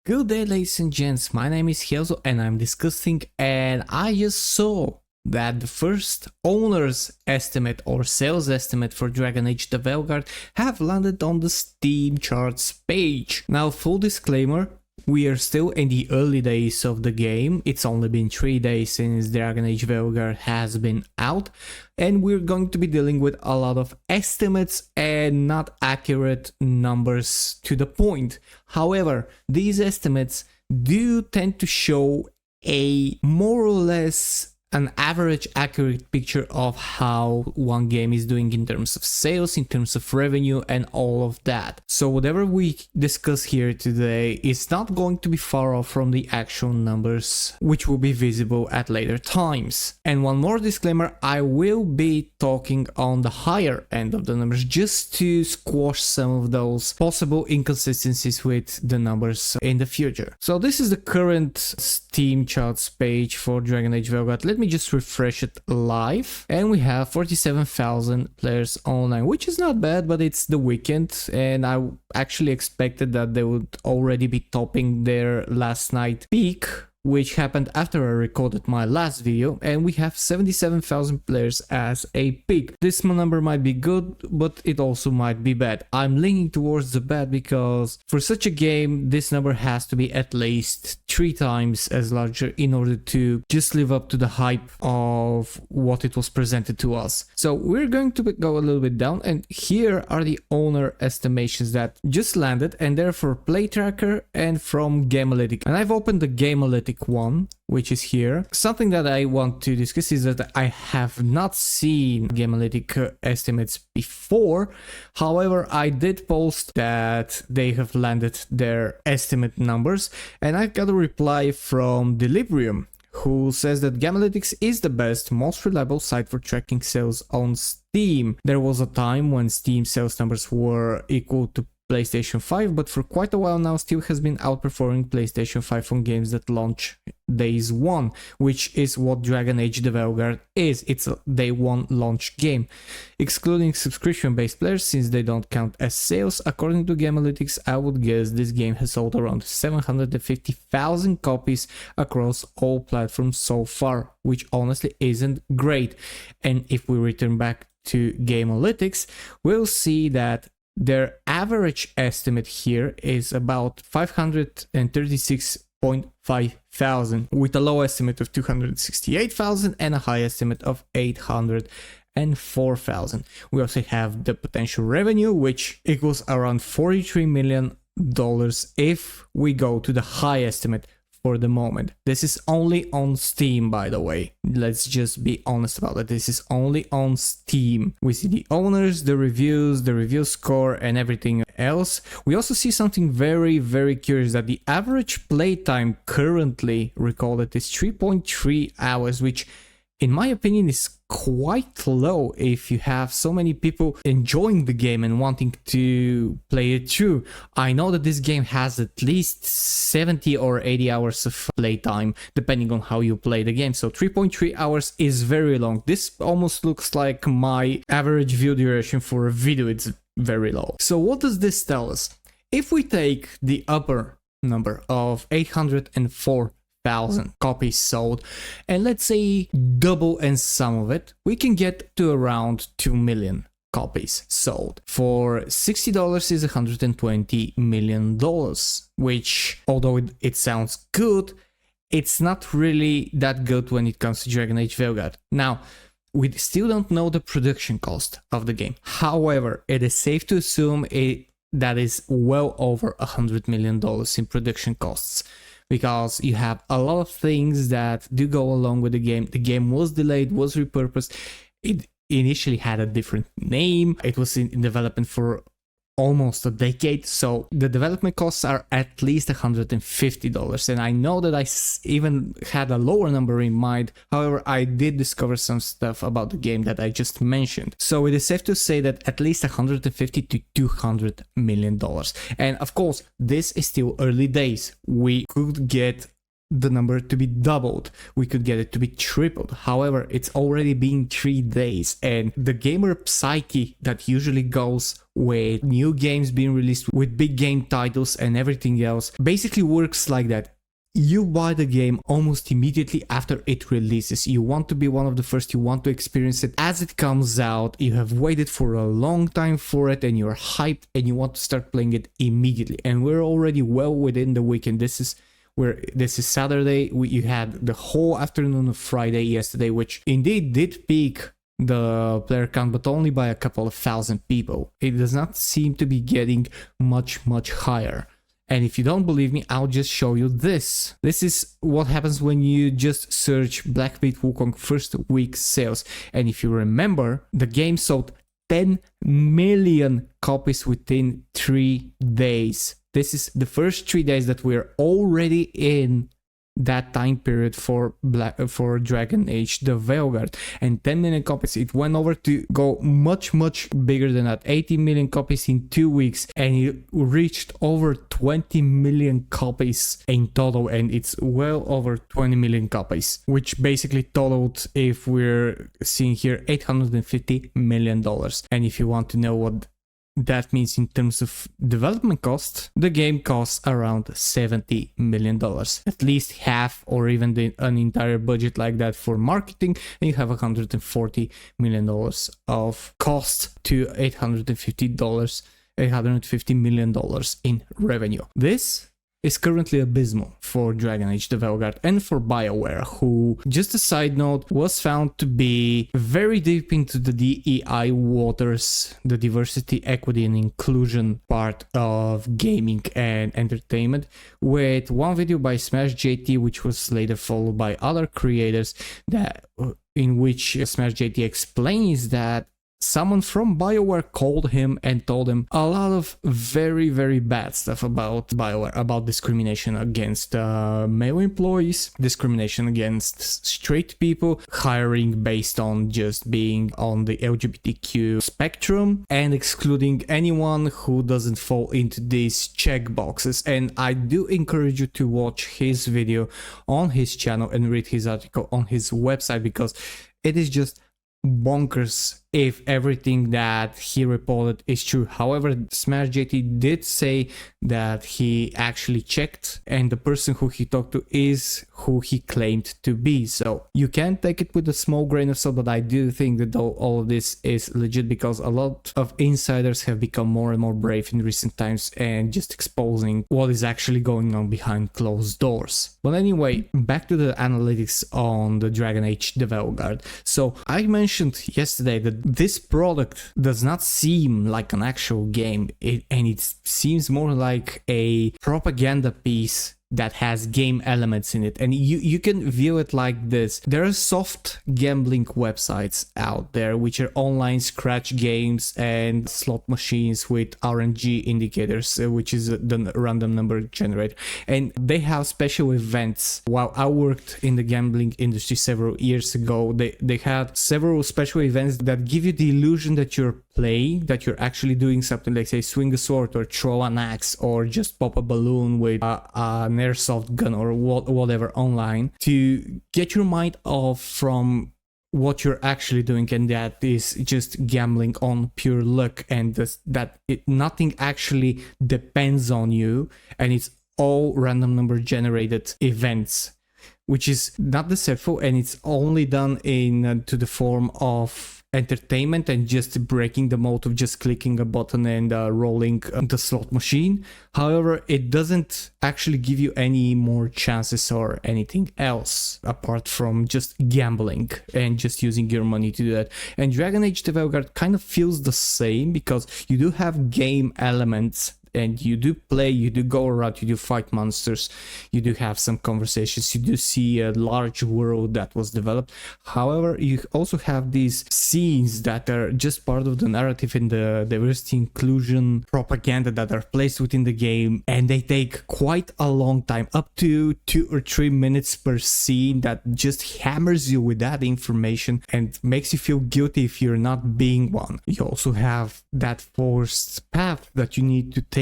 Good day, ladies and gents, my name is Hiezo and I'm DiscussThing, and I just saw that the first owner's estimate or sales estimate for Dragon Age the Veilguard have landed on the Steam charts page. Now, full disclaimer, we are still in the early days of the game. It's only been 3 days since Dragon Age Veilguard has been out, and we're going to be dealing with a lot of estimates and not accurate numbers to the point. However, these estimates do tend to show a more or less an average accurate picture of how one game is doing in terms of sales, in terms of revenue, and all of that. So whatever we discuss here today is not going to be far off from the actual numbers, which will be visible at later times. And one more disclaimer, I will be talking on the higher end of the numbers just to squash some of those possible inconsistencies with the numbers in the future. So this is the current Steam charts page for Dragon Age Veilguard. Let me just refresh it live, and we have 47,000 players online, which is not bad, but it's the weekend, and I actually expected that they would already be topping their last night peak, which happened after I recorded my last video, and we have 77,000 players as a peak. This number might be good, but it also might be bad. I'm leaning towards the bad because for such a game, this number has to be at least 3 times as larger in order to just live up to the hype of what it was presented to us. So we're going to go a little bit down, and here are the owner estimations that just landed, and they're for Play Tracker and from Gamealytic. And I've opened the Gamealytic one, which is here. Something that I want to discuss is that I have not seen Gamealytic estimates before. However, I did post that they have landed their estimate numbers, and I got a reply from Delibrium, who says that Gamealytics is the best, most reliable site for tracking sales on Steam. There was a time when Steam sales numbers were equal to PlayStation 5, but for quite a while now Steam has been outperforming PlayStation 5 on games that launch days one, which is what Dragon Age the Veilguard is. It's a day one launch game. Excluding subscription-based players, since they don't count as sales, according to Gamealytics, I would guess this game has sold around 750,000 copies across all platforms so far, which honestly isn't great. And if we return back to Gamealytics, we'll see that their average estimate here is about 536.5 thousand, with a low estimate of 268,000 and a high estimate of 804,000. We also have the potential revenue, which equals around $43 million if we go to the high estimate for the moment. This is only on Steam, by the way. Let's just be honest about it. This is only on Steam. We see the owners, the review score, and everything else. We also see something very, very curious, that the average playtime currently recorded is 3.3 hours, which in my opinion is quite low if you have so many people enjoying the game and wanting to play it through. I know that this game has at least 70 or 80 hours of playtime, depending on how you play the game. So 3.3 hours is very long. This almost looks like my average view duration for a video. It's very low. So what does this tell us? If we take the upper number of 804,000 copies sold, and let's say double and some of it, we can get to around 2 million copies sold. For $60 is $120 million, which, although it sounds good, it's not really that good when it comes to Dragon Age Veilguard. Now, we still don't know the production cost of the game. However, it is safe to assume that is well over $100 million in production costs, because you have a lot of things that do go along with the game. The game was delayed, was repurposed. It initially had a different name. It was in development for almost a decade, so the development costs are at least $150, and I know that I even had a lower number in mind. However, I did discover some stuff about the game that I just mentioned, so it is safe to say that at least $150 to $200 million. And of course, this is still early days. We could get the number to be doubled. We could get it to be tripled. However, it's already been 3 days, and the gamer psyche that usually goes with new games being released, with big game titles and everything else, basically works like that. You buy the game almost immediately after it releases. You want to be one of the first, you want to experience it as it comes out. You have waited for a long time for it and you're hyped and you want to start playing it immediately. And we're already well within the weekend. This is Saturday. You had the whole afternoon of Friday yesterday, which indeed did peak the player count, but only by a couple of thousand people. It does not seem to be getting much higher. And if you don't believe me, I'll just show you this. This is what happens when you just search Black Myth Wukong first week sales. And if you remember, the game sold 10 million copies within 3 days. This is the first 3 days that we're already in that time period for Dragon Age the Veilguard, and 10 million copies. It went over to go much bigger than that, 80 million copies in 2 weeks, and it reached over 20 million copies in total, and it's well over 20 million copies, which basically totaled, if we're seeing here, $850 million. And if you want to know what that means in terms of development cost, the game costs around $70 million, at least half or even an entire budget like that for marketing, and you have $140 million of cost to $850 million in revenue. This is currently abysmal for Dragon Age the Veilguard and for bioware, who, just a side note, was found to be very deep into the DEI waters, the diversity, equity and inclusion part of gaming and entertainment, with one video by Smash JT, which was later followed by other creators, in which Smash JT explains that someone from bioware called him and told him a lot of very bad stuff about bioware, about discrimination against male employees, discrimination against straight people, hiring based on just being on the LGBTQ spectrum, and excluding anyone who doesn't fall into these check boxes. And I do encourage you to watch his video on his channel and read his article on his website, because it is just bonkers if everything that he reported is true. However, Smash JT did say that he actually checked, and the person who he talked to is who he claimed to be. So you can take it with a small grain of salt, but I do think that all of this is legit, because a lot of insiders have become more and more brave in recent times and just exposing what is actually going on behind closed doors. But anyway, back to the analytics on the Dragon Age the Veilguard. So I mentioned yesterday that this product does not seem like an actual game, and it seems more like a propaganda piece that has game elements in it. And you can view it like this. There are soft gambling websites out there which are online scratch games and slot machines with RNG indicators, which is the random number generator, and they have special events. While I worked in the gambling industry several years ago, they had several special events that give you the illusion that you're playing, that you're actually doing something, like say swing a sword or throw an axe or just pop a balloon with an airsoft gun or whatever online, to get your mind off from what you're actually doing, and that is just gambling on pure luck, and nothing actually depends on you, and it's all random number generated events, which is not deceitful, and it's only done in to the form of entertainment and just breaking the mold of just clicking a button and rolling the slot machine. However, it doesn't actually give you any more chances or anything else apart from just gambling and just using your money to do that. And Dragon Age the Veilguard kind of feels the same, because you do have game elements, and you do play, you do go around, you do fight monsters, you do have some conversations, you do see a large world that was developed. However, you also have these scenes that are just part of the narrative and the diversity inclusion propaganda that are placed within the game, and they take quite a long time, up to 2 or 3 minutes per scene, that just hammers you with that information and makes you feel guilty if you're not being one. You also have that forced path that you need to take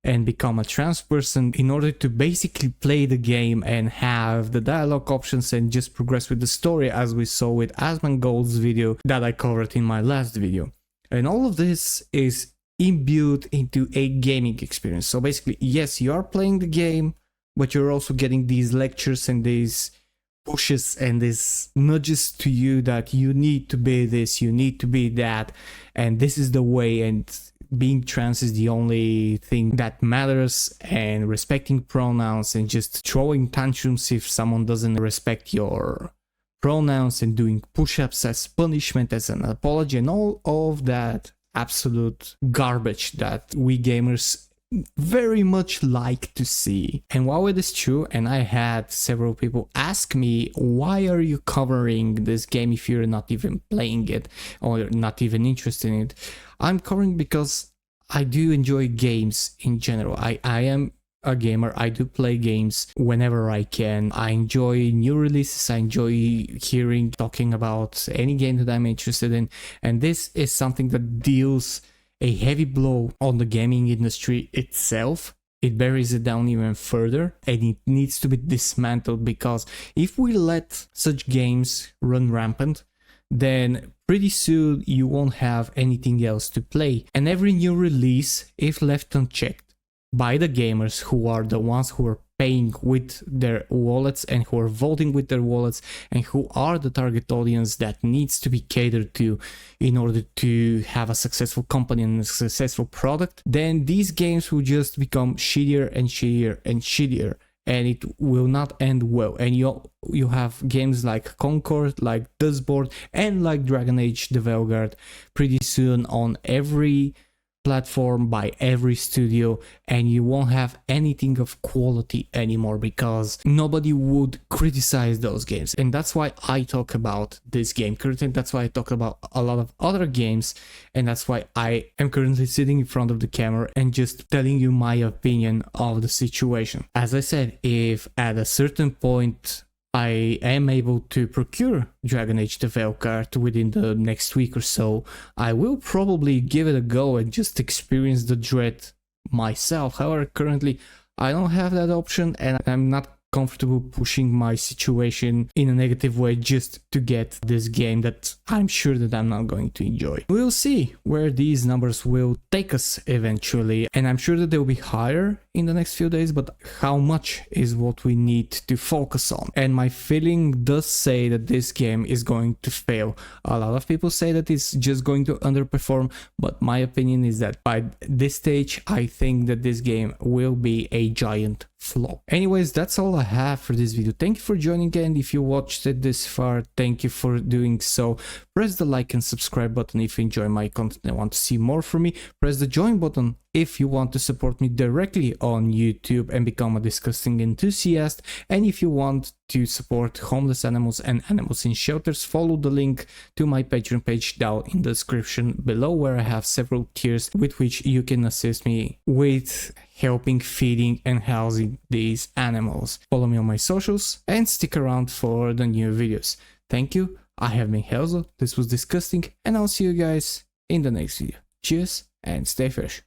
and become a trans person in order to basically play the game and have the dialogue options and just progress with the story, as we saw with Asmongold's video that I covered in my last video. And all of this is imbued into a gaming experience. So basically, yes, you are playing the game, but you're also getting these lectures and these pushes and these nudges to you that you need to be this, you need to be that, and this is the way, and being trans is the only thing that matters, and respecting pronouns and just throwing tantrums if someone doesn't respect your pronouns, and doing push-ups as punishment, as an apology, and all of that absolute garbage that we gamers very much like to see. And while it is true, and I had several people ask me, why are you covering this game if you're not even playing it or not even interested in it? I'm covering because I do enjoy games in general. I am a gamer. I do play games whenever I can. I enjoy new releases. I enjoy talking about any game that I'm interested in, and this is something that deals a heavy blow on the gaming industry itself. It buries it down even further, and it needs to be dismantled, because if we let such games run rampant, then pretty soon you won't have anything else to play. And every new release, if left unchecked by the gamers, who are the ones who are paying with their wallets and who are voting with their wallets, and who are the target audience that needs to be catered to in order to have a successful company and a successful product, then these games will just become shittier and shittier and shittier, and it will not end well. And you have games like Concord, like Dustboard, and like Dragon Age the Veilguard pretty soon on every platform by every studio, and you won't have anything of quality anymore, because nobody would criticize those games. And that's why I talk about this game currently, that's why I talk about a lot of other games, and that's why I am currently sitting in front of the camera and just telling you my opinion of the situation. As I said, if at a certain point I am able to procure Dragon Age the Veilguard within the next week or so, I will probably give it a go and just experience the dread myself. However, currently I don't have that option, and I'm not comfortable pushing my situation in a negative way just to get this game that I'm sure that I'm not going to enjoy. We'll see where these numbers will take us eventually, and I'm sure that they'll be higher in the next few days, but how much is what we need to focus on. And my feeling does say that this game is going to fail. A lot of people say that it's just going to underperform, but my opinion is that by this stage I think that this game will be a giant flop. Anyways, that's all I have for this video. Thank you for joining, and if you watched it this far, thank you for doing so. Press the like and subscribe button if you enjoy my content and want to see more from me. Press the join button if you want to support me directly on YouTube and become a DiscussThing enthusiast. And if you want to support homeless animals and animals in shelters, follow the link to my Patreon page down in the description below, where I have several tiers with which you can assist me with helping feeding and housing these animals. Follow me on my socials and stick around for the new videos. Thank you. I have been Helzo, this was DiscussThing, and I'll see you guys in the next video. Cheers and stay fresh.